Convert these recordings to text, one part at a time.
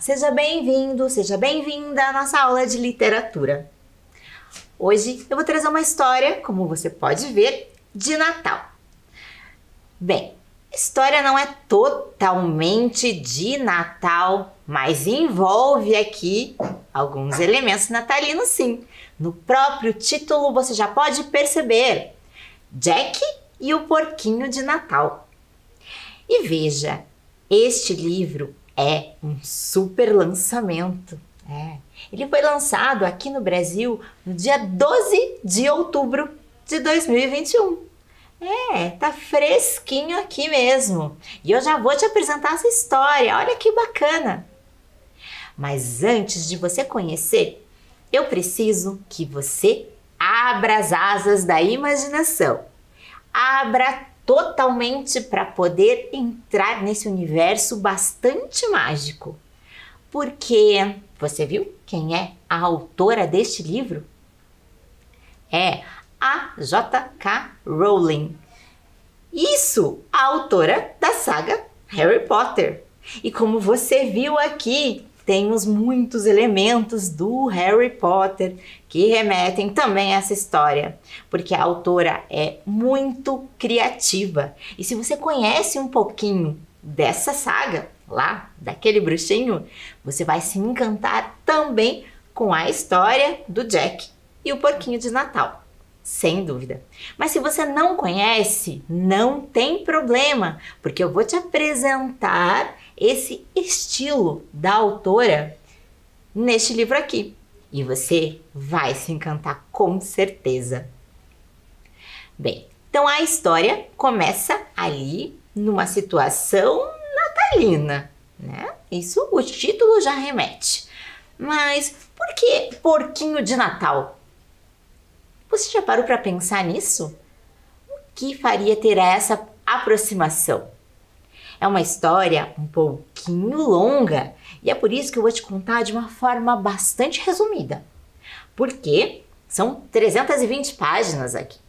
seja bem-vindo, seja bem-vinda à nossa aula de literatura. Hoje eu vou trazer uma história, como você pode ver, de Natal. Bem, a história não é totalmente de Natal, mas envolve aqui alguns elementos natalinos sim. No próprio título você já pode perceber, Jack e o Porquinho de Natal. E veja, este livro é um super lançamento. Ele foi lançado aqui no Brasil no dia 12 de outubro de 2021. Tá fresquinho aqui mesmo. E eu já vou te apresentar essa história. Olha que bacana. Mas antes de você conhecer, eu preciso que você abra as asas da imaginação. Abra totalmente para poder entrar nesse universo bastante mágico. Porque você viu quem é a autora deste livro? É a J.K. Rowling. Isso, a autora da saga Harry Potter. E como você viu aqui, temos muitos elementos do Harry Potter que remetem também a essa história, porque a autora é muito criativa. E se você conhece um pouquinho dessa saga, lá, daquele bruxinho, você vai se encantar também com a história do Jack e o Porquinho de Natal, sem dúvida. Mas se você não conhece, não tem problema, porque eu vou te apresentar esse estilo da autora neste livro aqui. E você vai se encantar com certeza. Bem, então a história começa ali numa situação natalina, né? Isso o título já remete. Mas por que Porquinho de Natal? Você já parou para pensar nisso? O que faria ter essa aproximação? É uma história um pouquinho longa e é por isso que eu vou te contar de uma forma bastante resumida. Porque são 320 páginas aqui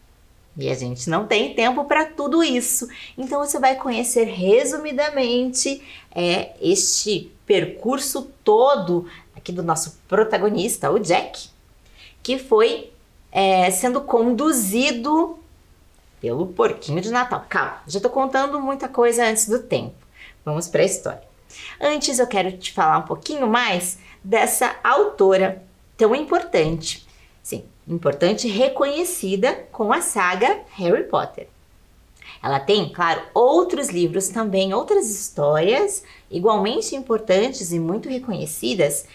e a gente não tem tempo para tudo isso. Então você vai conhecer resumidamente este percurso todo aqui do nosso protagonista, o Jack, que foi sendo conduzido pelo Porquinho de Natal. Calma, já estou contando muita coisa antes do tempo. Vamos para a história. Antes eu quero te falar um pouquinho mais dessa autora tão importante. Sim, importante e reconhecida com a saga Harry Potter. Ela tem, claro, outros livros também, outras histórias igualmente importantes e muito reconhecidas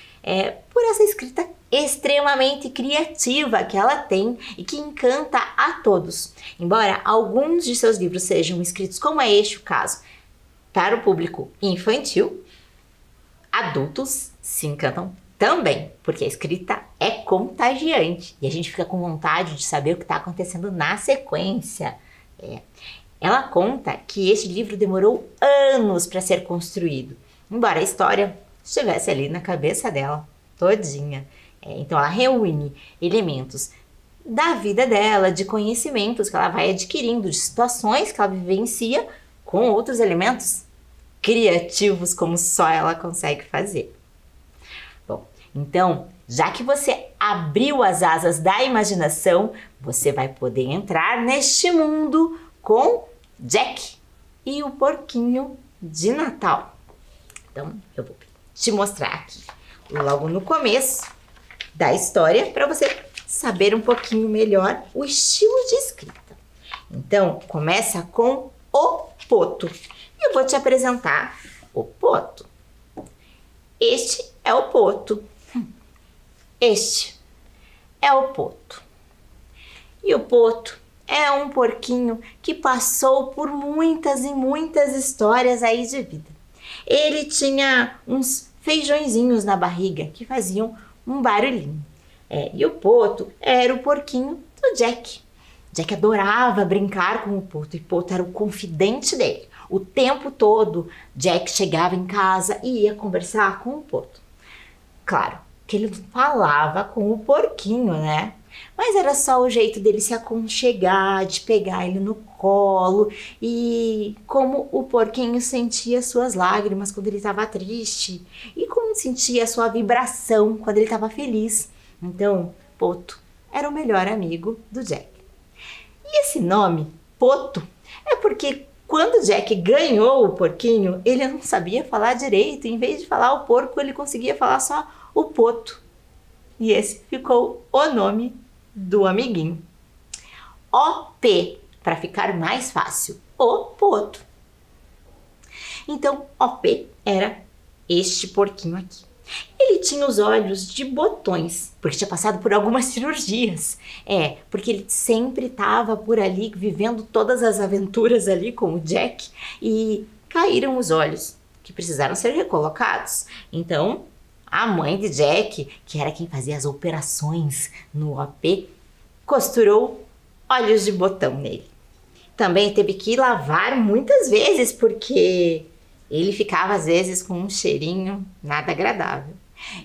por essa escrita extremamente criativa que ela tem e que encanta a todos. Embora alguns de seus livros sejam escritos, como é este o caso, para o público infantil, adultos se encantam também, porque a escrita é contagiante e a gente fica com vontade de saber o que está acontecendo na sequência. Ela conta que este livro demorou anos para ser construído, embora a história estivesse ali na cabeça dela todinha. Então ela reúne elementos da vida dela, de conhecimentos que ela vai adquirindo, de situações que ela vivencia, com outros elementos criativos como só ela consegue fazer. Bom, então, já que você abriu as asas da imaginação, você vai poder entrar neste mundo com Jack e o Porquinho de Natal. Então, eu vou te mostrar aqui, logo no começo da história, para você saber um pouquinho melhor o estilo de escrita. Então, começa com o Poto. Eu vou te apresentar o Poto. Este é o Poto. Este é o Poto. E o Poto é um porquinho que passou por muitas e muitas histórias aí de vida. Ele tinha uns feijõezinhos na barriga que faziam um barulhinho. E o Poto era o porquinho do Jack. Jack adorava brincar com o Poto e Poto era o confidente dele. O tempo todo, Jack chegava em casa e ia conversar com o Poto. Claro que ele falava com o porquinho, né? Mas era só o jeito dele se aconchegar, de pegar ele no colo e como o porquinho sentia suas lágrimas quando ele estava triste e como gente sentia a sua vibração quando ele estava feliz. Então, Poto era o melhor amigo do Jack. E esse nome, Poto, é porque quando Jack ganhou o porquinho, ele não sabia falar direito. Em vez de falar o porco, ele conseguia falar só o Poto. E esse ficou o nome do amiguinho. OP, para ficar mais fácil, o Poto. Então, OP era este porquinho aqui. Ele tinha os olhos de botões, porque tinha passado por algumas cirurgias. Porque ele sempre estava por ali, vivendo todas as aventuras ali com o Jack, e caíram os olhos, que precisaram ser recolocados. Então, a mãe de Jack, que era quem fazia as operações no OP, costurou olhos de botão nele. Também teve que lavar muitas vezes, porque ele ficava às vezes com um cheirinho nada agradável.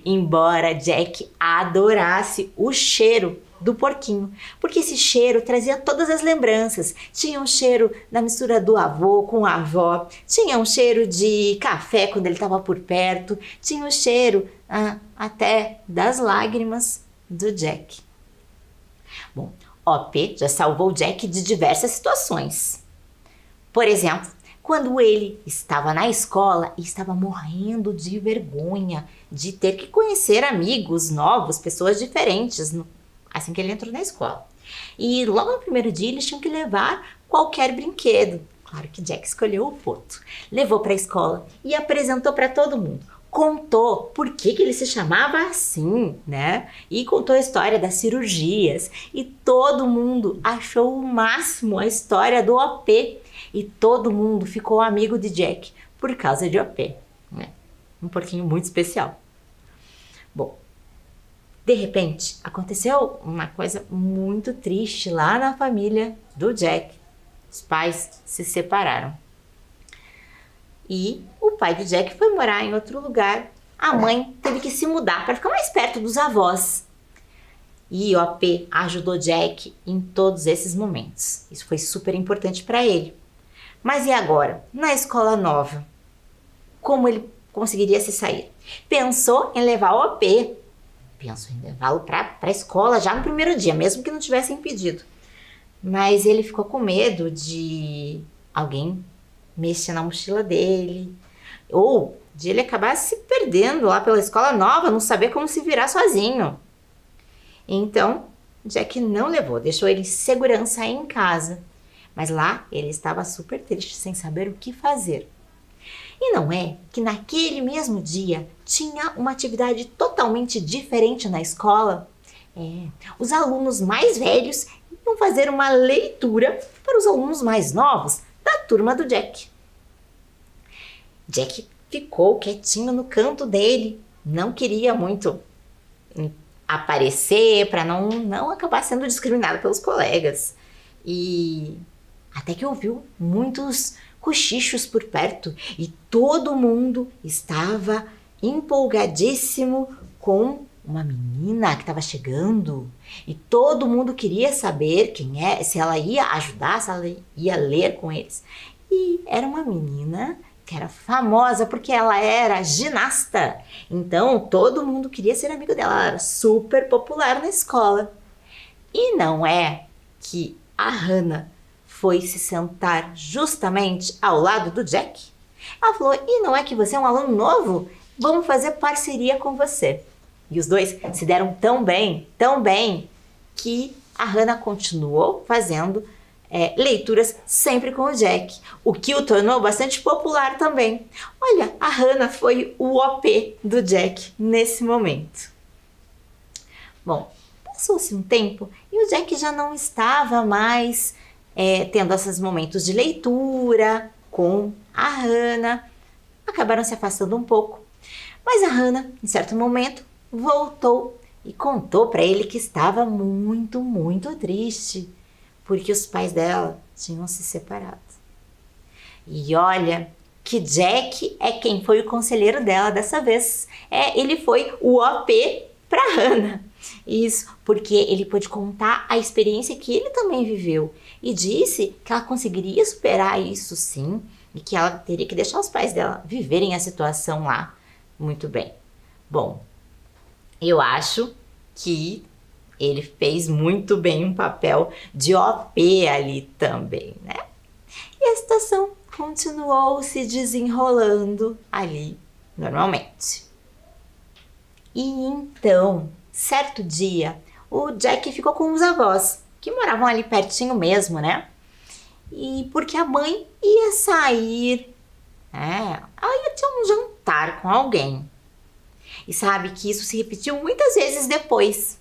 Embora Jack adorasse o cheiro do porquinho, porque esse cheiro trazia todas as lembranças. Tinha um cheiro da mistura do avô com a avó, tinha um cheiro de café quando ele estava por perto, tinha um cheiro até das lágrimas do Jack. Bom, OP já salvou Jack de diversas situações. Por exemplo, quando ele estava na escola e estava morrendo de vergonha de ter que conhecer amigos novos, pessoas diferentes, assim que ele entrou na escola. E logo no primeiro dia eles tinham que levar qualquer brinquedo. Claro que Jack escolheu o Poto. Levou para a escola e apresentou para todo mundo. Contou por que ele se chamava assim, né? E contou a história das cirurgias. E todo mundo achou o máximo a história do OP. E todo mundo ficou amigo de Jack por causa de OP, né? Um porquinho muito especial. Bom, de repente aconteceu uma coisa muito triste lá na família do Jack. Os pais se separaram. E o pai do Jack foi morar em outro lugar. A mãe teve que se mudar para ficar mais perto dos avós. E OP ajudou Jack em todos esses momentos. Isso foi super importante para ele. Mas e agora? Na escola nova, como ele conseguiria se sair? Pensou em levar o OP. Pensou em levá-lo para a escola já no primeiro dia, mesmo que não tivessem pedido. Mas ele ficou com medo de alguém mexer na mochila dele, ou de ele acabar se perdendo lá pela escola nova, não saber como se virar sozinho. Então, Jack não levou, deixou ele em segurança em casa. Mas lá ele estava super triste, sem saber o que fazer. E não é que naquele mesmo dia tinha uma atividade totalmente diferente na escola? Os alunos mais velhos iam fazer uma leitura para os alunos mais novos da turma do Jack. Jack ficou quietinho no canto dele, não queria muito aparecer para não acabar sendo discriminado pelos colegas. E até que ouviu muitos cochichos por perto e todo mundo estava empolgadíssimo com uma menina que estava chegando. E todo mundo queria saber quem é, se ela ia ajudar, se ela ia ler com eles. E era uma menina que era famosa porque ela era ginasta. Então todo mundo queria ser amigo dela, ela era super popular na escola. E não é que a Hannah foi se sentar justamente ao lado do Jack? Ela falou, e não é que você é um aluno novo? Vamos fazer parceria com você. E os dois se deram tão bem, que a Hannah continuou fazendo leituras sempre com o Jack, o que o tornou bastante popular também. Olha, a Hannah foi o OP do Jack nesse momento. Bom, passou-se um tempo e o Jack já não estava mais tendo esses momentos de leitura com a Hannah. Acabaram se afastando um pouco. Mas a Hannah, em certo momento, voltou e contou para ele que estava muito, muito triste, porque os pais dela tinham se separado. E olha que Jack é quem foi o conselheiro dela dessa vez. Ele foi o OP para Hannah. Isso porque ele pôde contar a experiência que ele também viveu e disse que ela conseguiria superar isso sim e que ela teria que deixar os pais dela viverem a situação lá muito bem. Bom, eu acho que ele fez muito bem um papel de OP ali também, né? E a situação continuou se desenrolando ali normalmente. E então, certo dia, o Jack ficou com os avós, que moravam ali pertinho mesmo, né? E porque a mãe ia sair, ela ia ter um jantar com alguém. E sabe que isso se repetiu muitas vezes depois.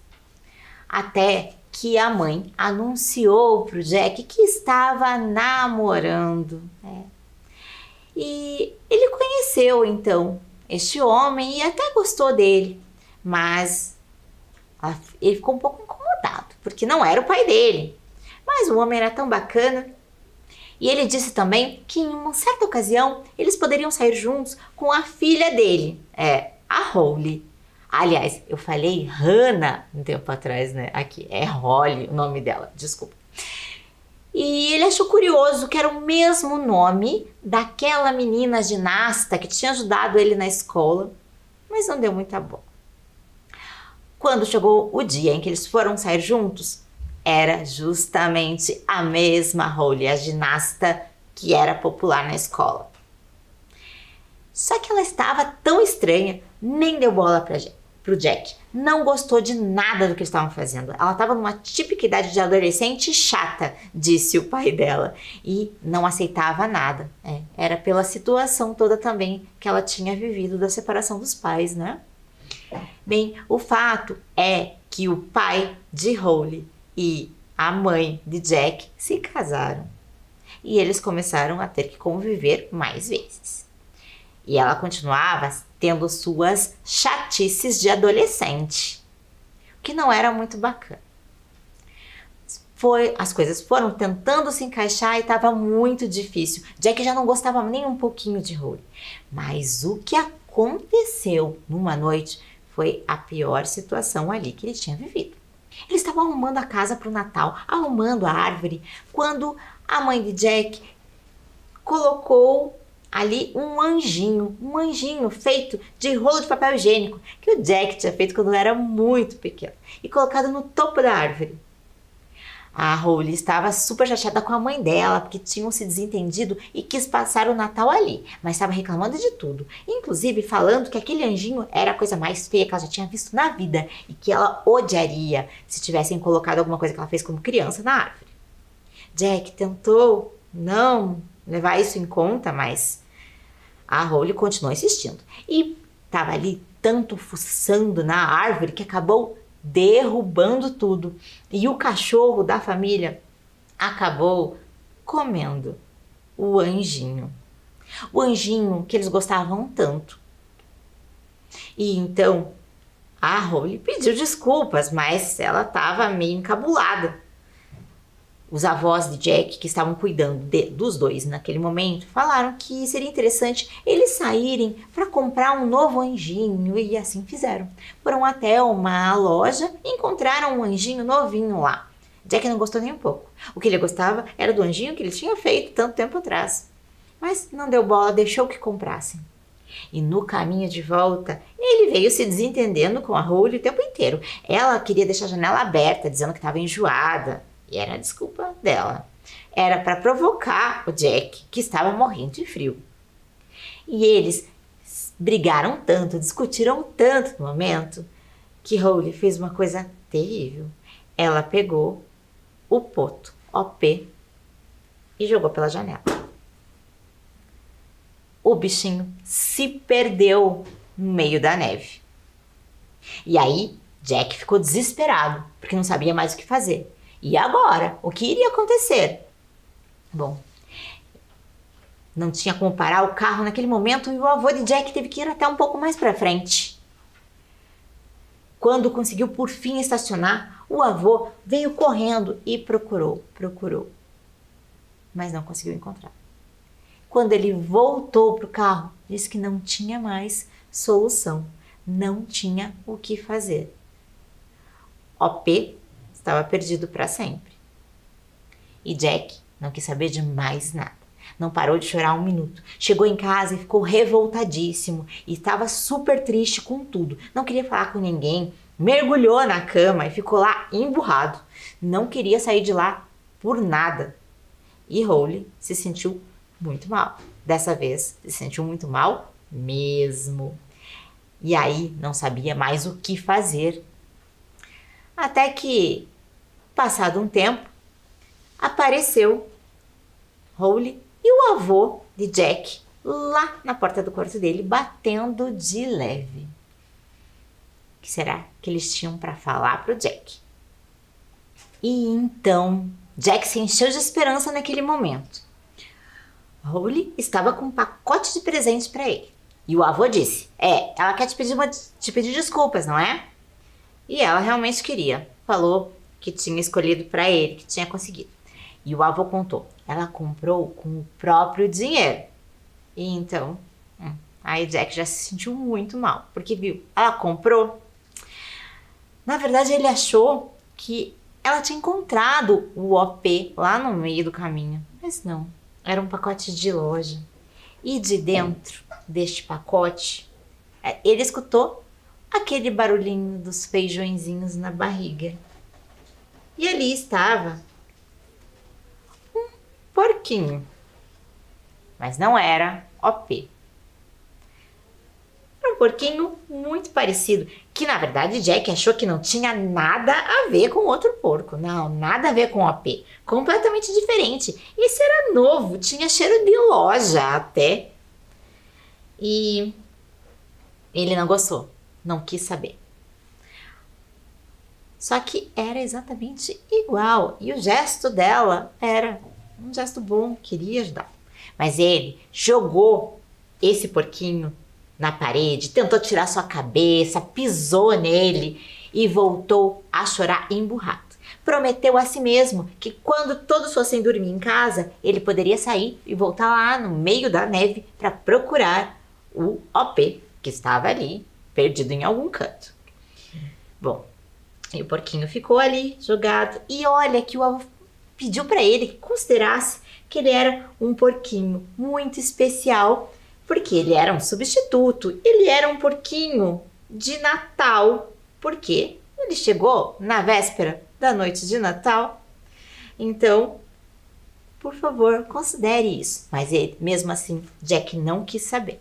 Até que a mãe anunciou pro Jack que estava namorando. E ele conheceu então este homem e até gostou dele, mas ele ficou um pouco incomodado, porque não era o pai dele. Mas o homem era tão bacana. E ele disse também que em uma certa ocasião eles poderiam sair juntos com a filha dele, a Holly. Aliás, eu falei Hannah um tempo atrás, né? Aqui, é Holly o nome dela, desculpa. E ele achou curioso que era o mesmo nome daquela menina ginasta que tinha ajudado ele na escola, mas não deu muita bola. Quando chegou o dia em que eles foram sair juntos, era justamente a mesma Holly, a ginasta que era popular na escola. Só que ela estava tão estranha, nem deu bola pro Jack. Não gostou de nada do que eles estavam fazendo. Ela estava numa típica idade de adolescente chata, disse o pai dela, e não aceitava nada. Era pela situação toda também que ela tinha vivido da separação dos pais, né? Bem, o fato é que o pai de Holly e a mãe de Jack se casaram. E eles começaram a ter que conviver mais vezes. E ela continuava tendo suas chatices de adolescente, o que não era muito bacana. As coisas foram tentando se encaixar e estava muito difícil. Jack já não gostava nem um pouquinho de Holly. Mas o que aconteceu numa noite foi a pior situação ali que ele tinha vivido. Eles estavam arrumando a casa para o Natal, arrumando a árvore, quando a mãe de Jack colocou ali um anjinho feito de rolo de papel higiênico, que o Jack tinha feito quando era muito pequeno, e colocado no topo da árvore. A Holly estava super chateada com a mãe dela, porque tinham se desentendido e quis passar o Natal ali, mas estava reclamando de tudo, inclusive falando que aquele anjinho era a coisa mais feia que ela já tinha visto na vida e que ela odiaria se tivessem colocado alguma coisa que ela fez como criança na árvore. Jack tentou não levar isso em conta, mas a Holly continuou insistindo. E estava ali tanto fuçando na árvore que acabou derrubando tudo. E o cachorro da família acabou comendo o anjinho. O anjinho que eles gostavam tanto. E então a Holly pediu desculpas, mas ela estava meio encabulada. Os avós de Jack, que estavam cuidando dos dois naquele momento, falaram que seria interessante eles saírem para comprar um novo anjinho, e assim fizeram. Foram até uma loja e encontraram um anjinho novinho lá. Jack não gostou nem um pouco. O que ele gostava era do anjinho que ele tinha feito tanto tempo atrás. Mas não deu bola, deixou que comprassem. E no caminho de volta, ele veio se desentendendo com a Holly o tempo inteiro. Ela queria deixar a janela aberta, dizendo que estava enjoada. E era a desculpa dela. Era para provocar o Jack, que estava morrendo de frio. E eles brigaram tanto, discutiram tanto no momento, que Holly fez uma coisa terrível. Ela pegou o poto OP e jogou pela janela. O bichinho se perdeu no meio da neve. E aí, Jack ficou desesperado, porque não sabia mais o que fazer. E agora? O que iria acontecer? Bom, não tinha como parar o carro naquele momento e o avô de Jack teve que ir até um pouco mais para frente. Quando conseguiu por fim estacionar, o avô veio correndo e procurou, mas não conseguiu encontrar. Quando ele voltou para o carro, disse que não tinha mais solução, não tinha o que fazer. OP estava perdido para sempre. E Jack não quis saber de mais nada. não parou de chorar um minuto. Chegou em casa e ficou revoltadíssimo e estava super triste com tudo. Não queria falar com ninguém, mergulhou na cama e ficou lá emburrado. Não queria sair de lá por nada. E Holly se sentiu muito mal. Dessa vez, se sentiu muito mal mesmo. E aí, não sabia mais o que fazer. Até que, passado um tempo, apareceu Holly e o avô de Jack lá na porta do quarto dele, batendo de leve. O que será que eles tinham para falar pro Jack? E então, Jack se encheu de esperança naquele momento. Holly estava com um pacote de presente para ele. E o avô disse, ela quer te pedir desculpas, não é? E ela realmente queria. Falou que tinha escolhido para ele, que tinha conseguido. E o avô contou, ela comprou com o próprio dinheiro. E então, aí Jack já se sentiu muito mal, porque viu, ela comprou. Na verdade, ele achou que ela tinha encontrado o OP lá no meio do caminho. Mas não, era um pacote de loja. E de dentro deste pacote, ele escutou aquele barulhinho dos feijõezinhos na barriga. E ali estava um porquinho. Mas não era OP. Era um porquinho muito parecido, que na verdade Jack achou que não tinha nada a ver com outro porco. Não, nada a ver com OP. Completamente diferente. Esse era novo, tinha cheiro de loja até. E ele não gostou, não quis saber. Só que era exatamente igual. E o gesto dela era um gesto bom, queria ajudar. Mas ele jogou esse porquinho na parede, tentou tirar sua cabeça, pisou nele e voltou a chorar emburrado. Prometeu a si mesmo que quando todos fossem dormir em casa, ele poderia sair e voltar lá no meio da neve para procurar o OP, que estava ali, perdido em algum canto. Bom, e o porquinho ficou ali, jogado, e olha que o avô pediu para ele que considerasse que ele era um porquinho muito especial, porque ele era um substituto, ele era um porquinho de Natal, porque ele chegou na véspera da noite de Natal. Então, por favor, considere isso. Mas ele, mesmo assim, Jack não quis saber.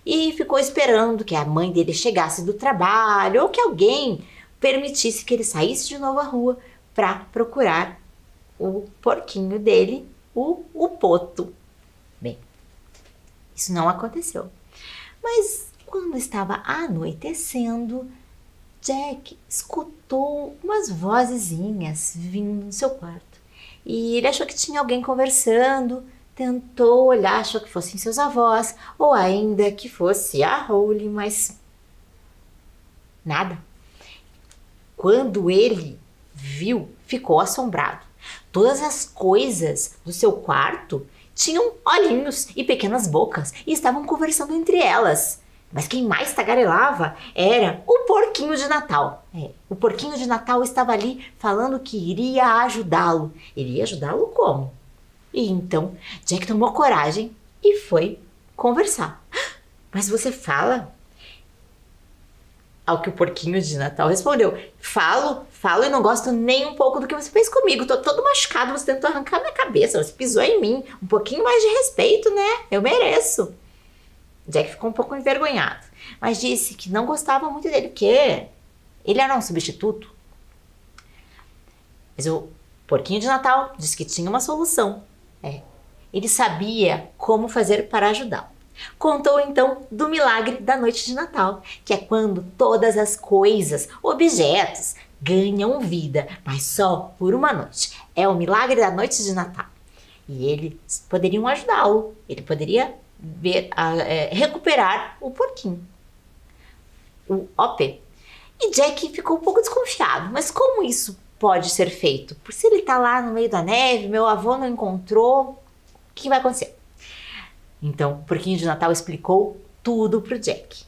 E ficou esperando que a mãe dele chegasse do trabalho ou que alguém permitisse que ele saísse de novo à rua para procurar o porquinho dele, o Poto. Bem, isso não aconteceu. Mas quando estava anoitecendo, Jack escutou umas vozezinhas vindo do seu quarto. E ele achou que tinha alguém conversando, tentou olhar, achou que fossem seus avós, ou ainda que fosse a Holly, mas nada. Quando ele viu, ficou assombrado. Todas as coisas do seu quarto tinham olhinhos e pequenas bocas e estavam conversando entre elas. Mas quem mais tagarelava era o porquinho de Natal. O porquinho de Natal estava ali falando que iria ajudá-lo. Iria ajudá-lo como? E então Jack tomou coragem e foi conversar. Mas você fala? Ao que o porquinho de Natal respondeu: falo e não gosto nem um pouco do que você fez comigo. Tô todo machucado, você tentou arrancar minha cabeça, você pisou em mim. Um pouquinho mais de respeito, né? Eu mereço. Jack ficou um pouco envergonhado, mas disse que não gostava muito dele, porque ele era um substituto. Mas o porquinho de Natal disse que tinha uma solução. Ele sabia como fazer para ajudá-lo. Contou então do milagre da noite de Natal, que é quando todas as coisas, objetos, ganham vida, mas só por uma noite. É o milagre da noite de Natal. E eles poderiam ajudá-lo. Ele poderia recuperar o porquinho, o OP. E Jack ficou um pouco desconfiado. Mas como isso pode ser feito? Por se ele está lá no meio da neve, meu avô não encontrou, o que vai acontecer? Então, o porquinho de Natal explicou tudo para o Jack.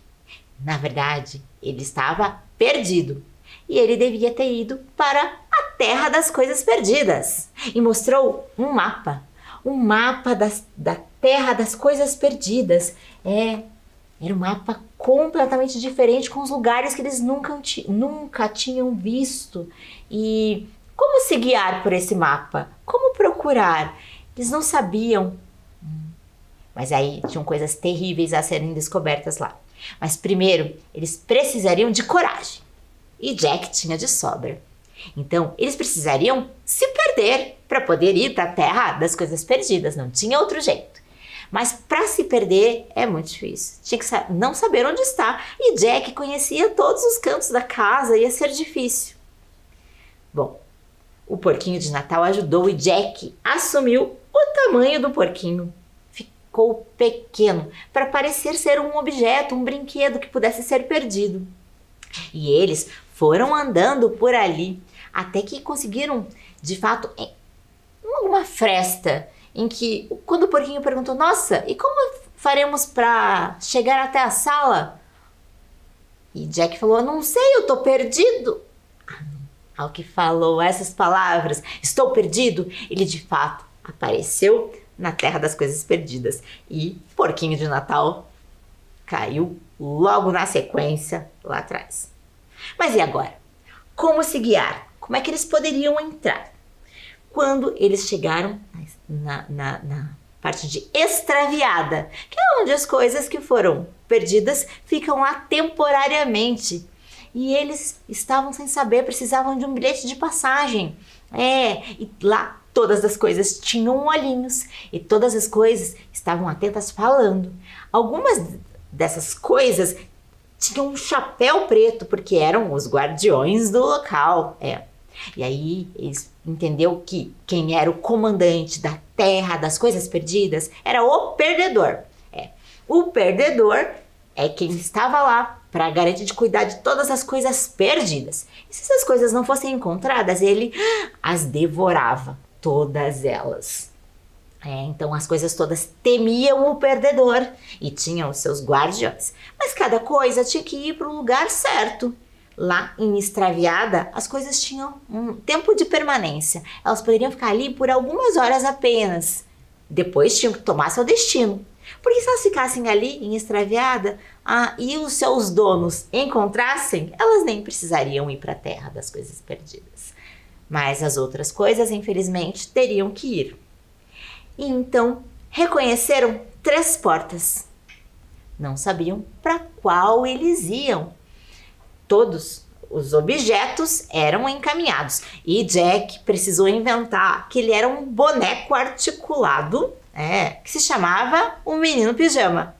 Na verdade, ele estava perdido e ele devia ter ido para a Terra das Coisas Perdidas. E mostrou um mapa um mapa da Terra das Coisas Perdidas. Era um mapa completamente diferente, com os lugares que eles nunca tinham visto. E como se guiar por esse mapa? Como procurar? Eles não sabiam. Mas aí tinham coisas terríveis a serem descobertas lá. Mas primeiro, eles precisariam de coragem. E Jack tinha de sobra. Então, eles precisariam se perder para poder ir para a Terra das Coisas Perdidas. Não tinha outro jeito. Mas para se perder é muito difícil. Tinha que não saber onde está. E Jack conhecia todos os cantos da casa. Ia ser difícil. Bom, o porquinho de Natal ajudou e Jack assumiu o tamanho do porquinho. Ficou pequeno para parecer ser um objeto, um brinquedo que pudesse ser perdido. E eles foram andando por ali até que conseguiram, de fato, em uma fresta em que, quando o porquinho perguntou: nossa, e como faremos para chegar até a sala? E Jack falou: não sei, eu tô perdido. Ao que falou essas palavras, estou perdido, ele de fato apareceu na Terra das Coisas Perdidas. E o porquinho de Natal caiu logo na sequência lá atrás. Mas e agora? Como se guiar? Como é que eles poderiam entrar? Quando eles chegaram na parte de extraviada, que é onde as coisas que foram perdidas ficam lá temporariamente. E eles estavam sem saber, precisavam de um bilhete de passagem. E lá todas as coisas tinham olhinhos e todas as coisas estavam atentas falando. Algumas dessas coisas tinham um chapéu preto porque eram os guardiões do local. E aí eles entenderam que quem era o comandante da Terra das Coisas Perdidas era o perdedor. O perdedor é quem estava lá para garantir de cuidar de todas as coisas perdidas. E se essas coisas não fossem encontradas, ele as devorava, todas elas. Então as coisas todas temiam o perdedor e tinham os seus guardiões. Mas cada coisa tinha que ir para o lugar certo. Lá em Extraviada, as coisas tinham um tempo de permanência. Elas poderiam ficar ali por algumas horas apenas. Depois tinham que tomar seu destino. Porque se elas ficassem ali em Extraviada e os seus donos encontrassem, elas nem precisariam ir para a Terra das Coisas Perdidas. Mas as outras coisas, infelizmente, teriam que ir. E então reconheceram 3 portas. Não sabiam para qual eles iam. Todos os objetos eram encaminhados. E Jack precisou inventar que ele era um boneco articulado, que se chamava o Menino Pijama.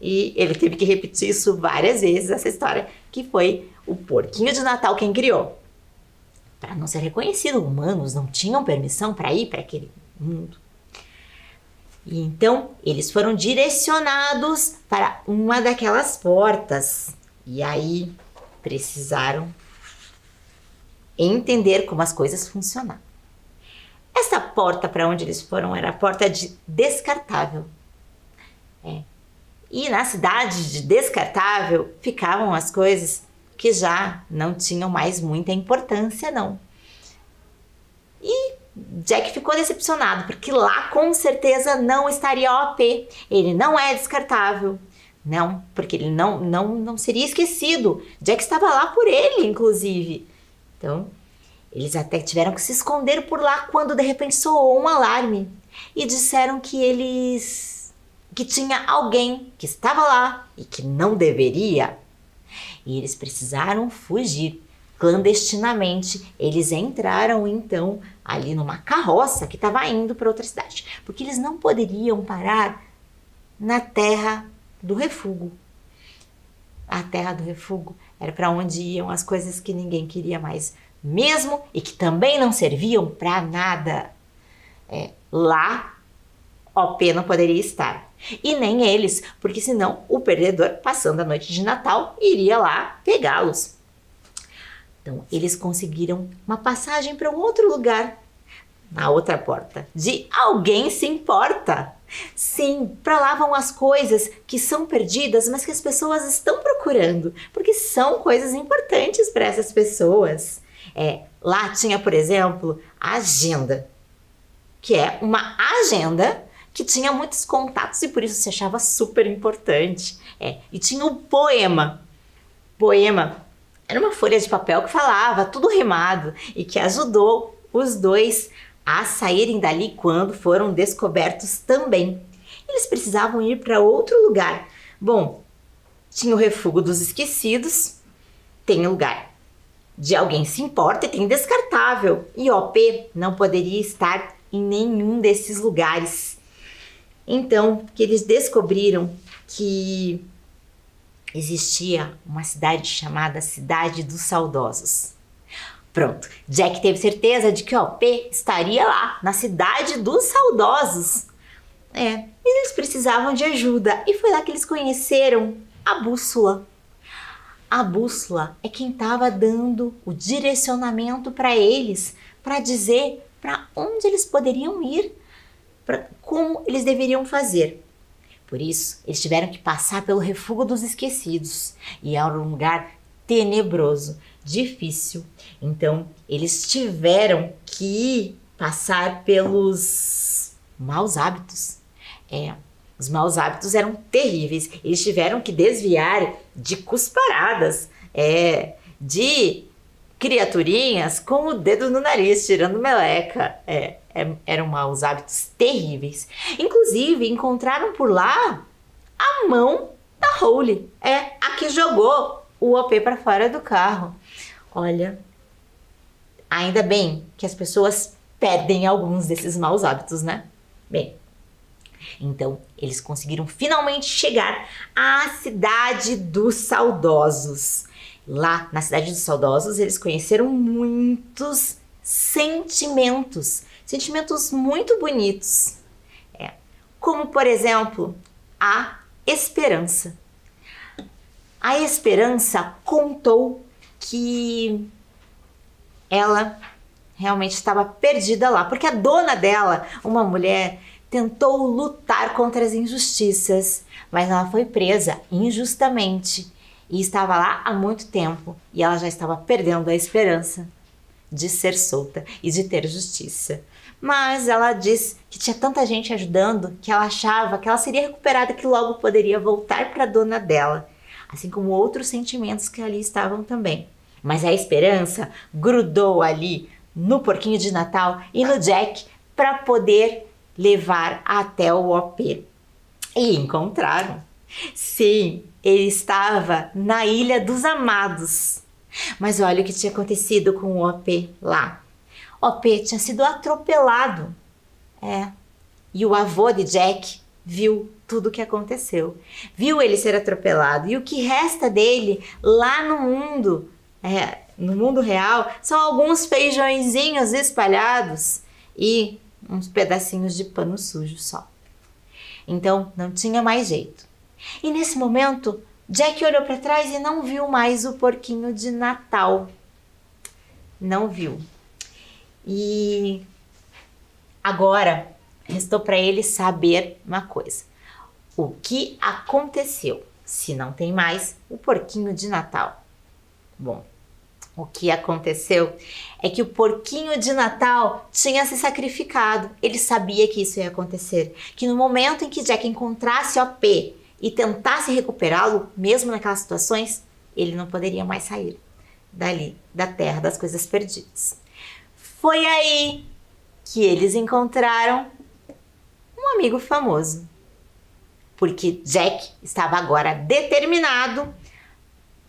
E ele teve que repetir isso várias vezes, essa história, que foi o porquinho de Natal quem criou. Para não ser reconhecido, humanos não tinham permissão para ir para aquele mundo. E então eles foram direcionados para uma daquelas portas. E aí precisaram entender como as coisas funcionavam. Essa porta para onde eles foram era a porta de Descartável. E na cidade de Descartável ficavam as coisas que já não tinham mais muita importância, não. E Jack ficou decepcionado, porque lá com certeza não estaria OP. Ele não é descartável. Não, porque ele não seria esquecido. Jack estava lá por ele, inclusive. Então, eles até tiveram que se esconder por lá quando de repente soou um alarme. E disseram que tinha alguém que estava lá e que não deveria. E eles precisaram fugir. Clandestinamente, eles entraram então ali numa carroça que estava indo para outra cidade. Porque eles não poderiam parar na Terra do Refúgio. A Terra do Refúgio era para onde iam as coisas que ninguém queria mais mesmo e que também não serviam para nada. Lá, OP não poderia estar. E nem eles, porque senão o perdedor, passando a noite de Natal, iria lá pegá-los. Então, eles conseguiram uma passagem para um outro lugar, na outra porta, de Alguém Se Importa. Sim, para lá vão as coisas que são perdidas, mas que as pessoas estão procurando, porque são coisas importantes para essas pessoas. Lá tinha, por exemplo, a agenda, que é uma agenda que tinha muitos contatos e por isso se achava super importante. E tinha o poema. Poema era uma folha de papel que falava tudo rimado e que ajudou os dois a saírem dali quando foram descobertos também. Eles precisavam ir para outro lugar. Bom, tinha o Refúgio dos Esquecidos, tem o lugar de Alguém Se Importa e tem Descartável. E OP não poderia estar em nenhum desses lugares. Então, que eles descobriram que existia uma cidade chamada Cidade dos Saudosos. Pronto, Jack teve certeza de que OP estaria lá, na Cidade dos Saudosos. Eles precisavam de ajuda e foi lá que eles conheceram a bússola. A bússola é quem estava dando o direcionamento para eles, para dizer para onde eles poderiam ir, como eles deveriam fazer. Por isso, eles tiveram que passar pelo Refúgio dos Esquecidos e era um lugar tenebroso, difícil. Então, eles tiveram que passar pelos maus hábitos. Os maus hábitos eram terríveis. Eles tiveram que desviar de cusparadas, de criaturinhas com o dedo no nariz, tirando meleca. Eram maus hábitos terríveis. Inclusive, encontraram por lá a mão da Holly. A que jogou o OP para fora do carro. Olha, ainda bem que as pessoas perdem alguns desses maus hábitos, né? Bem, então eles conseguiram finalmente chegar à Cidade dos Saudosos. Lá na Cidade dos Saudosos eles conheceram muitos sentimentos muito bonitos. Como, por exemplo, a esperança. A esperança contou que ela realmente estava perdida lá, porque a dona dela, uma mulher, tentou lutar contra as injustiças, mas ela foi presa injustamente e estava lá há muito tempo e ela já estava perdendo a esperança de ser solta e de ter justiça. Mas ela disse que tinha tanta gente ajudando que ela achava que ela seria recuperada, que logo poderia voltar para a dona dela, assim como outros sentimentos que ali estavam também. Mas a esperança grudou ali no porquinho de Natal e no Jack para poder levar até o OP. E encontraram. Sim, ele estava na Ilha dos Amados. Mas olha o que tinha acontecido com o OP lá. O OP tinha sido atropelado. E o avô de Jack viu tudo o que aconteceu. Viu ele ser atropelado. E o que resta dele lá no mundo real, são alguns feijõezinhos espalhados e uns pedacinhos de pano sujo só. Então, não tinha mais jeito. E nesse momento, Jack olhou para trás e não viu mais o porquinho de Natal. Não viu. E agora, restou para ele saber uma coisa. O que aconteceu se não tem mais o porquinho de Natal? Bom, o que aconteceu é que o porquinho de Natal tinha se sacrificado. Ele sabia que isso ia acontecer. Que no momento em que Jack encontrasse OP e tentasse recuperá-lo, mesmo naquelas situações, ele não poderia mais sair dali, da terra das coisas perdidas. Foi aí que eles encontraram um amigo famoso. Porque Jack estava agora determinado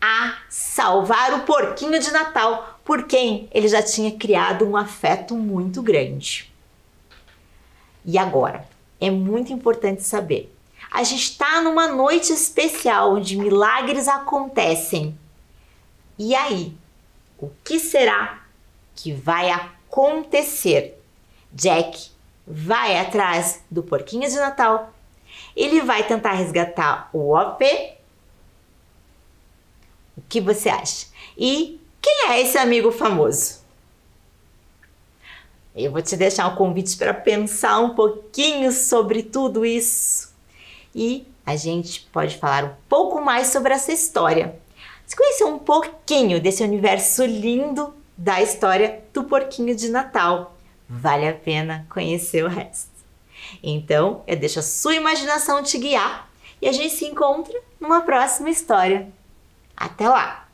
a salvar o porquinho de Natal, por quem ele já tinha criado um afeto muito grande. E agora, é muito importante saber, a gente está numa noite especial onde milagres acontecem. E aí, o que será que vai acontecer? Jack vai atrás do porquinho de Natal, ele vai tentar resgatar o OP. O que você acha? E quem é esse amigo famoso? Eu vou te deixar um convite para pensar um pouquinho sobre tudo isso. E a gente pode falar um pouco mais sobre essa história. Você conheceu um pouquinho desse universo lindo da história do porquinho de Natal. vale a pena conhecer o resto. Então, eu deixo a sua imaginação te guiar e a gente se encontra numa próxima história. Até lá!